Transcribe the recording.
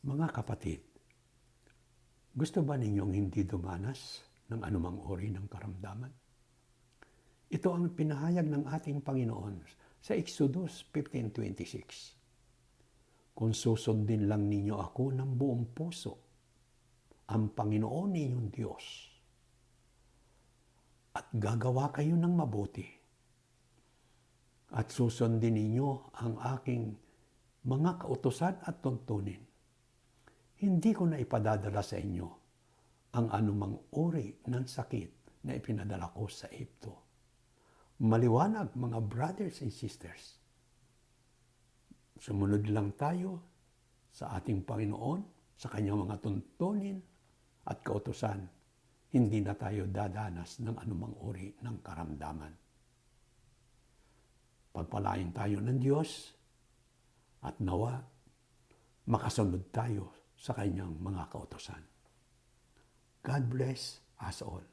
Mga kapatid, gusto ba ninyong hindi dumanas ng anumang uri ng karamdaman? Ito ang pinahayag ng ating Panginoon sa Exodus 15:26. Kung susundin lang ninyo ako ng buong puso, ang Panginoon ninyong Diyos, at gagawa kayo ng mabuti, at susundin ninyo ang aking mga kautusan at tuntunin, hindi ko na ipadadala sa inyo ang anumang uri ng sakit na ipinadala ko sa Ehipto. Maliwanag, mga brothers and sisters. Sumunod lang tayo sa ating Panginoon, sa kanyang mga tuntunin at kautusan. Hindi na tayo dadanas ng anumang uri ng karamdaman. Pagpalain tayo ng Diyos at nawa makasunod tayo sa kanyang mga kautusan. God bless us all.